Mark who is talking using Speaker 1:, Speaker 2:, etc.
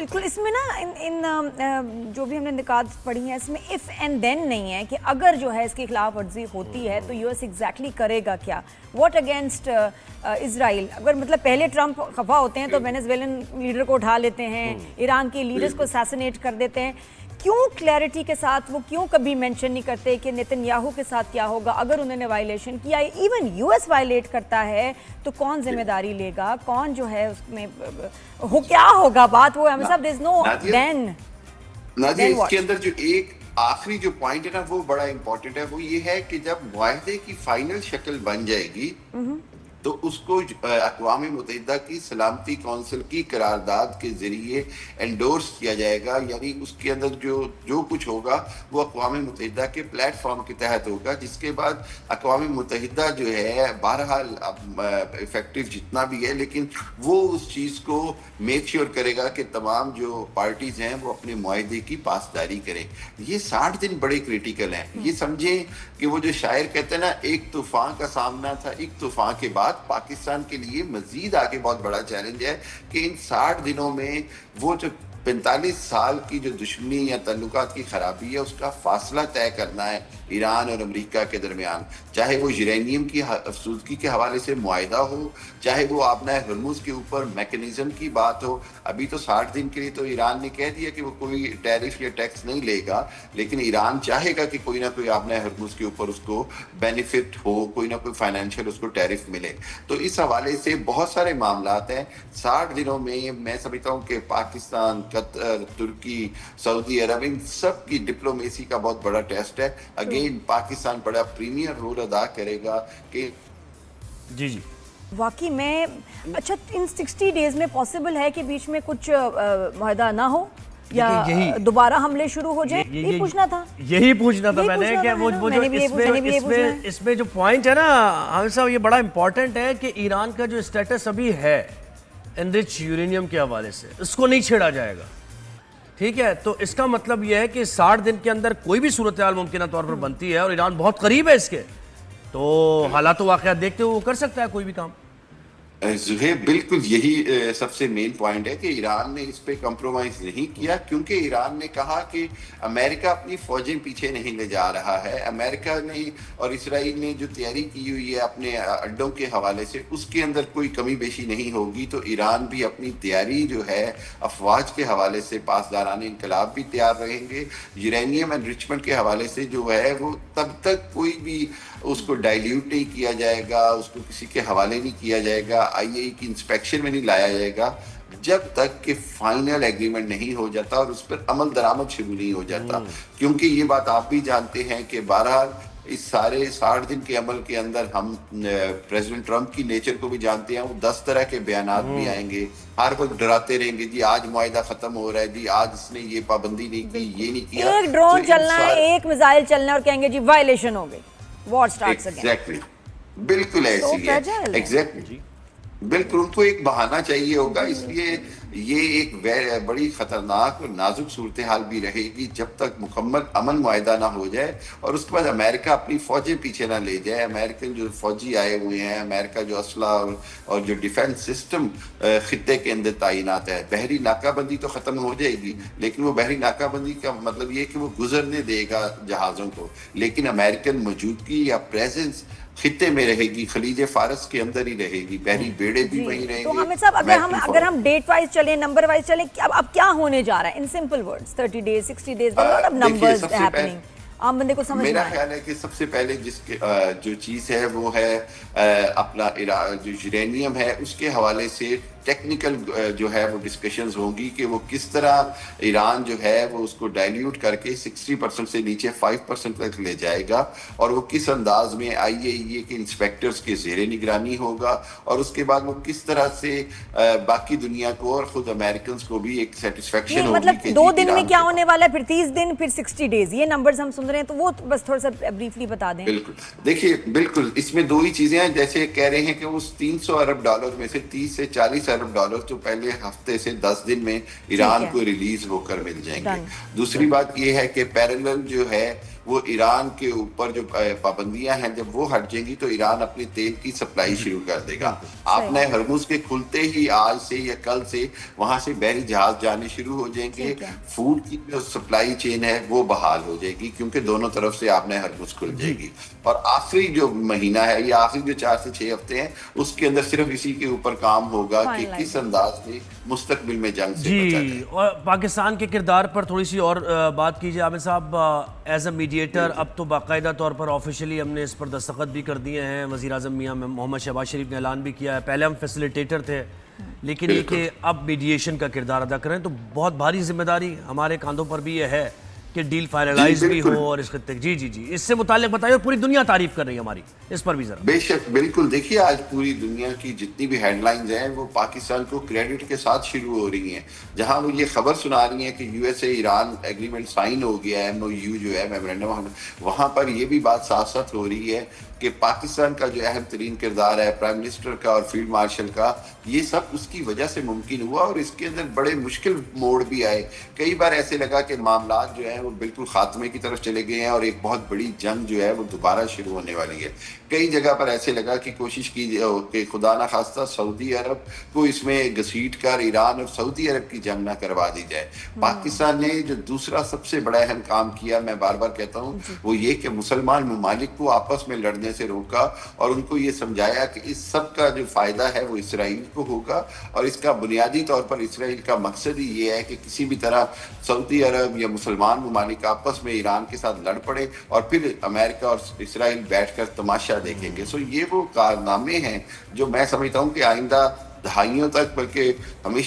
Speaker 1: بالکل. اس میں نا ان جو بھی ہم نے نکات پڑھی ہیں اس میں اف اینڈ دین نہیں ہے کہ اگر جو ہے اس کی خلاف ورزی ہوتی ہے تو یو ایس ایگزیکٹلی کرے گا کیا. واٹ اگینسٹ اسرائیل. اگر مطلب پہلے ٹرمپ خفا ہوتے ہیں تو وینیزویلن لیڈر کو اٹھا لیتے ہیں, ایران کے لیڈرز کو اسیسینیٹ کر دیتے ہیں. کیوں کلیئرٹی کے ساتھ وہ کیوں کبھی مینشن نہیں کرتے کہ نیتن یاہو کے ساتھ کیا ہوگا اگر انہوں نے وائلیشن کیا, ایون یو ایس وائلیٹ کرتا ہے تو کون ذمہ داری لے گا, کون جو ہے اس میں کیا ہوگا. بات وہ ہے صاحب دیر از نو دین.
Speaker 2: نادیہ اس کے اندر جو ایک آخری جو پوائنٹ ہے نا وہ بڑا امپورٹنٹ ہے, وہ یہ ہے کہ جب معاہدے کی فائنل شکل بن جائے گی تو اس کو اقوام متحدہ کی سلامتی کونسل کی قرارداد کے ذریعے انڈورس کیا جائے گا. یعنی اس کے اندر جو کچھ ہوگا وہ اقوام متحدہ کے پلیٹ فارم کے تحت ہوگا, جس کے بعد اقوام متحدہ جو ہے بہرحال افیکٹو جتنا بھی ہے لیکن وہ اس چیز کو میک شیور کرے گا کہ تمام جو پارٹیز ہیں وہ اپنے معاہدے کی پاسداری کریں. یہ 60 دن بڑے کریٹیکل ہیں. یہ سمجھیں کہ وہ جو شاعر کہتے ہیں نا, ایک طوفان کا سامنا تھا ایک طوفان کے بعد. پاکستان کے لیے مزید آگے بہت بڑا چیلنج ہے کہ ان 60 دنوں میں وہ جو 45 سال کی جو دشمنی یا تعلقات کی خرابی ہے اس کا فاصلہ طے کرنا ہے ایران اور امریکہ کے درمیان. چاہے وہ یورینیم کی افزودگی کے حوالے سے معاہدہ ہو, چاہے وہ آبنہ ہرمز کے اوپر میکنزم کی بات ہو. ابھی تو 60 دن کے لیے تو ایران نے کہہ دیا کہ وہ کوئی ٹیرف یا ٹیکس نہیں لے گا, لیکن ایران چاہے گا کہ کوئی نہ کوئی آبنہ ہرمز کے اوپر اس کو بینیفٹ ہو, کوئی نہ کوئی فائنینشیل اس کو ٹیرف ملے. تو اس حوالے سے بہت سارے معاملات ہیں. 60 دنوں میں میں سمجھتا ہوں کہ پاکستان, قطر, ترکی, سعودی عرب, ان سب کی ڈپلومیسی کا بہت بڑا ٹیسٹ ہے. اگین پاکستان بڑا پریمیئر رول ادا کرے گا کہ
Speaker 3: جی
Speaker 1: واقعی میں. اچھا ان 60 ڈیز میں پاسبل ہے کہ بیچ میں کچھ معاہدہ نہ ہو یا دوبارہ حملے شروع ہو جائیں؟ یہی پوچھنا تھا
Speaker 3: میں نے کہ وہ جو اس میں جو پوائنٹ ہے نا حامد صاحب, یہ بڑا امپورٹنٹ ہے کہ ایران کا جو اسٹیٹس ابھی ہے انرچ یورینیم کے حوالے سے اس کو نہیں چھیڑا جائے گا. ٹھیک ہے, تو اس کا مطلب یہ ہے کہ 60 دن کے اندر کوئی بھی صورتحال ممکنہ طور پر بنتی ہے اور ایران بہت قریب ہے اس کے, تو حالات و واقعات دیکھتے ہوئے وہ کر سکتا ہے کوئی بھی کام.
Speaker 2: زہیب بالکل یہی سب سے مین پوائنٹ ہے کہ ایران نے اس پہ کمپرومائز نہیں کیا, کیونکہ ایران نے کہا کہ امریکہ اپنی فوجیں پیچھے نہیں لے جا رہا ہے. امریکہ نے اور اسرائیل نے جو تیاری کی ہوئی ہے اپنے اڈوں کے حوالے سے اس کے اندر کوئی کمی بیشی نہیں ہوگی. تو ایران بھی اپنی تیاری جو ہے افواج کے حوالے سے پاسداران انقلاب بھی تیار رہیں گے. یورینیم انریچمنٹ کے حوالے سے جو ہے وہ تب تک کوئی بھی اس کو ڈائلیوٹ نہیں کیا جائے گا, اس کو کسی کے حوالے نہیں کیا جائے گا, آئی اے کی انسپیکشن میں نہیں لایا جائے گا جب تک کہ فائنل ایگریمنٹ نہیں ہو جاتا اور اس پر عمل درآمد شروع نہیں ہو جاتا. کیونکہ یہ بات آپ بھی جانتے ہیں کہ بہرحال اس سارے 60 دن کے عمل کے اندر ہم پریزیڈنٹ ٹرمپ کی نیچر کو بھی جانتے ہیں. وہ 10 طرح کے بیانات بھی آئیں گے, ہر وقت ڈراتے رہیں گے, جی آج معاہدہ ختم ہو رہا ہے, جی آج اس نے یہ پابندی نہیں کی, یہ نہیں کیا.
Speaker 1: ایک ڈرون چلنا ہے, ایک میزائل چلنا ہے اور کہیں گے جی وائلیشن ہو گئی, وار سٹارٹس اگین.
Speaker 2: ایگزیکٹلی بالکل ایسی ہے. ایگزیکٹلی بالکل ان کو ایک بہانہ چاہیے ہوگا. اس لیے یہ ایک بڑی خطرناک اور نازک صورتحال بھی رہے گی جب تک مکمل امن معاہدہ نہ ہو جائے اور اس کے بعد امریکہ اپنی فوجیں پیچھے نہ لے جائے. امریکن جو فوجی آئے ہوئے ہیں, امریکہ جو اسلحہ اور جو ڈیفنس سسٹم خطے کے اندر تعینات ہے. بحری ناکہ بندی تو ختم ہو جائے گی, لیکن وہ بحری ناکہ بندی کا مطلب یہ کہ وہ گزرنے دے گا جہازوں کو, لیکن امریکن موجودگی یا پریزنس خطے میں رہے گی, خلیج فارس کے اندر ہی رہے گی, بحری بیڑے بھی وہیں رہیں گے.
Speaker 1: تو حامد صاحب اگر ہم ڈیٹ وائز چلیں, نمبر وائز چلیں, اب کیا ہونے جا رہا ہے in simple words? 30 days 60 days مطلب نمبرز ہیپننگ عام بندے کو سمجھ میں.
Speaker 2: میرا خیال ہے کہ سب سے پہلے جو چیز ہے وہ ہے اپنا جو یورینیم ہے اس کے حوالے سے ٹیکنیکل جو ہے وہ ڈسکشنز ہوں گی کہ وہ کس طرح ایران جو ہے وہ اس کو ڈائلیوٹ کر کے 60% سے نیچے 5% تک لے جائے گا, اور وہ کس انداز میں آئی اے ای اے کے انسپیکٹرز کے زیر نگرانی ہوگا, اور اس کے بعد وہ کس طرح سے باقی دنیا کو اور خود امریکنز کو بھی ایک سیٹسفیکشن ہوگی.
Speaker 1: مطلب 2 دن میں کیا ہونے والا ہے, پھر 30 دن, پھر 60 ڈیز, یہ نمبرز ہم سن رہے ہیں, تو وہ بس تھوڑا سا بریفلی بتا دیں.
Speaker 2: بالکل دیکھیے, بالکل اس میں 2 ہی چیزیں ہیں. جیسے کہہ رہے ہیں کہ اس $300 ارب میں سے 30 سے 40 ارب ڈالر تو پہلے ہفتے سے 10 دن میں ایران کو ریلیز ہو کر مل جائیں گے. دوسری بات یہ ہے کہ پیرلل جو ہے وہ ایران کے اوپر جو پابندیاں ہیں جب وہ ہٹ جائیں گی تو ایران اپنی تیل کی سپلائی شروع کر دے گا. آپ نئے ہرمز کے کھلتے ہی آج سے یا کل سے وہاں سے بحری جہاز جانے شروع ہو جائیں گے. فوڈ کی جو سپلائی چین ہے وہ بحال ہو جائے گی کیونکہ دونوں طرف سے آپ نئے ہرمز کھل جائے گی. اور آخری جو مہینہ ہے یا آخری جو 4 سے 6 ہفتے ہیں اس کے اندر صرف اسی کے اوپر کام ہوگا کہ کس انداز میں مستقبل میں جنگ سے بچا جائے.
Speaker 3: اور پاکستان کے کردار پر تھوڑی سی اور بات کیجیے عامر صاحب. ایز اے میڈیٹر اب تو باقاعدہ طور پر آفیشلی ہم نے اس پر دستخط بھی کر دیے ہیں. وزیر اعظم میاں محمد شہباز شریف نے اعلان بھی کیا ہے. پہلے ہم فیسیلیٹیٹر تھے لیکن یہ کہ اب میڈیشن کا کردار ادا کریں تو بہت بھاری ذمہ داری ہمارے کاندھوں پر بھی یہ ہے کہ ڈیل فائنلائز بھی ہو. اور اس خطے جی اس سے متعلق بتائیے. پوری دنیا تعریف کر رہی ہے ہماری, اس پر بھی ذرا.
Speaker 2: بے شک بالکل. دیکھیے آج پوری دنیا کی جتنی بھی ہیڈ لائنز ہیں وہ پاکستان کو کریڈٹ کے ساتھ شروع ہو رہی ہیں. جہاں وہ یہ خبر سنا رہی ہیں کہ U S A Iran agreement sign ہو گیا ہے, MOU جو ہے میمورنڈم, وہاں پر یہ بھی بات ساتھ ساتھ ہو رہی ہے کہ پاکستان کا جو اہم ترین کردار ہے پرائم منسٹر کا اور فیلڈ مارشل کا, یہ سب اس کی وجہ سے ممکن ہوا. اور اس کے اندر بڑے مشکل موڑ بھی آئے. کئی بار ایسے لگا کہ معاملات جو ہیں وہ بالکل خاتمے کی طرف چلے گئے ہیں اور ایک بہت بڑی جنگ جو ہے وہ دوبارہ شروع ہونے والی ہے. کئی جگہ پر ایسے لگا کہ کوشش کی کہ خدا نہ خواستہ سعودی عرب کو اس میں گھسیٹ کر ایران اور سعودی عرب کی جنگ نہ کروا دی جائے. پاکستان نے جو دوسرا سب سے بڑا اہم کام کیا, میں بار بار کہتا ہوں, وہ یہ کہ مسلمان ممالک کو آپس میں لڑنے سے روکا اور ان کو یہ سمجھایا کہ اس سب کا جو فائدہ ہے وہ اسرائیل کو ہوگا. اور اس کا بنیادی طور پر اسرائیل کا مقصد ہی یہ ہے کہ کسی بھی طرح سعودی عرب یا مسلمان ممالک آپس میں ایران کے ساتھ لڑ پڑے اور پھر امریکہ اور اسرائیل بیٹھ کر تماشا دیکھیں گے. سو یہ وہ کارنامے ہیں جو میں سمجھتا ہوں کہ آئندہ دہائیوں تک بلکہ ہمیشہ